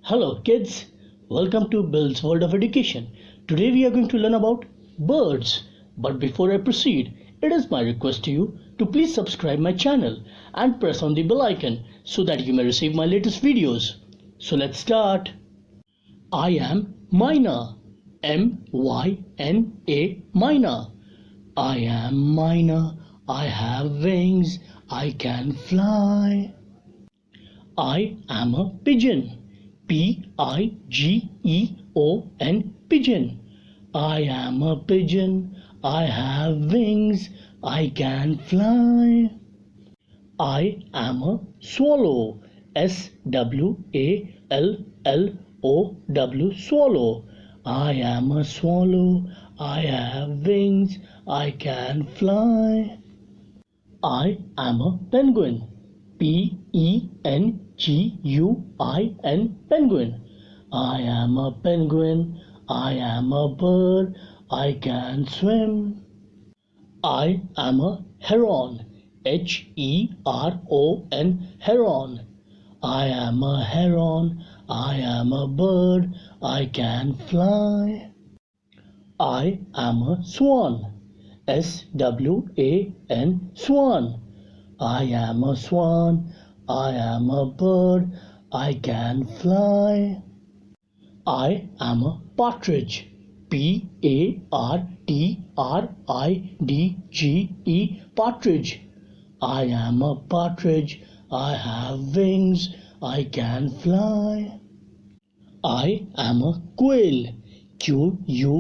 Hello kids, welcome to Bill's World of Education. Today we are going to learn about birds. But before I proceed, it is my request to you to please subscribe my channel and press on the bell icon so that you may receive my latest videos. So let's start. I am Myna. M-Y-N-A, Myna. I am Myna. I have wings. I can fly. I am a pigeon. P-I-G-E-O-N, pigeon. I am a pigeon. I have wings. I can fly. I am a swallow. S-W-A-L-L-O-W, swallow. I am a swallow. I have wings. I can fly. I am a penguin. P-E-N-G-U-I-N, penguin. I am a penguin. I am a bird. I can swim. I am a heron. H-E-R-O-N, heron. I am a heron. I am a bird. I can fly. I am a swan. S-W-A-N, swan. I am a swan. I am a bird. I can fly. I am a partridge. P-A-R-T-R-I-D-G-E, partridge. I am a partridge. I have wings. I can fly. I am a quail. Q-U-A-I-L,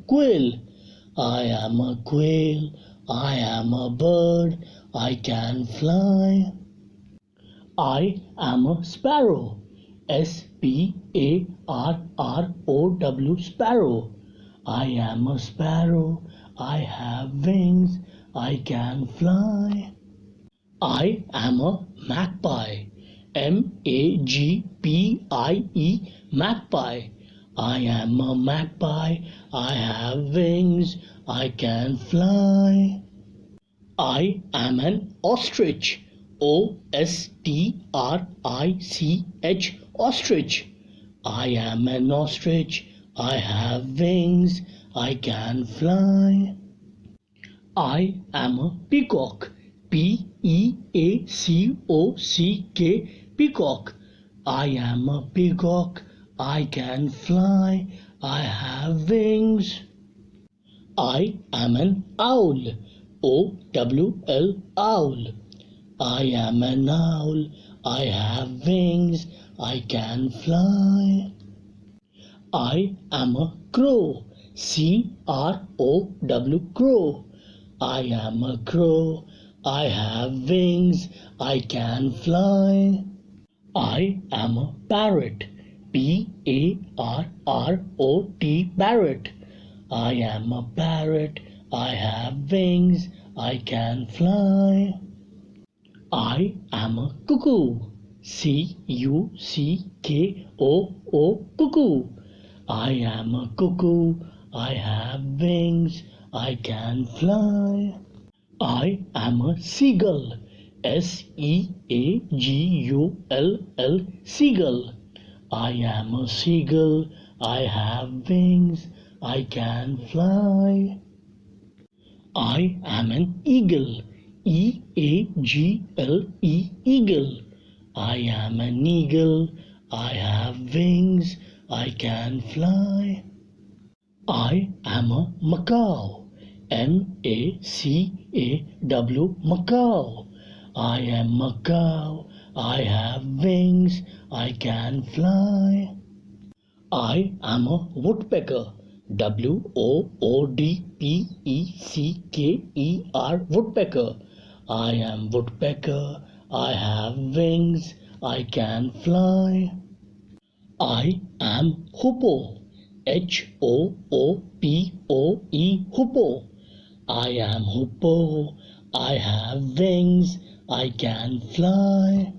quail. I am a quail. I am a bird. I can fly. I am a sparrow. S-P-A-R-R-O-W, sparrow. I am a sparrow. I have wings. I can fly. I am a magpie. M-A-G-P-I-E, magpie. I am a magpie. I have wings. I can fly. I am an ostrich. O-S-T-R-I-C-H, ostrich. I am an ostrich. I have wings. I can fly. I am a peacock. P-E-A-C-O-C-K, peacock. I am a peacock. I can fly. I have wings. I am an owl. O-W-L, owl. I am an owl. I have wings. I can fly. I am a crow. C-R-O-W, crow. I am a crow. I have wings. I can fly. I am a parrot. P-A-R-R-O-T, parrot. I am a parrot. I have wings. I can fly. I am a cuckoo. C-U-C-K-O-O, cuckoo. I am a cuckoo. I have wings. I can fly. I am a seagull. S-E-A-G-U-L-L, seagull. I am a seagull. I have wings. I can fly. I am an eagle. E-A-G-L-E, eagle. I am an eagle. I have wings. I can fly. I am a macaw. M-A-C-A-W, macaw. I am macaw. I have wings. I can fly. I am a woodpecker. W-O-O-D-P-E-C-K-E-R, woodpecker. I am woodpecker. I have wings. I can fly. I am hoopoe. H-O-O-P-O-E, hoopoe. I am hoopoe. I have wings. I can fly.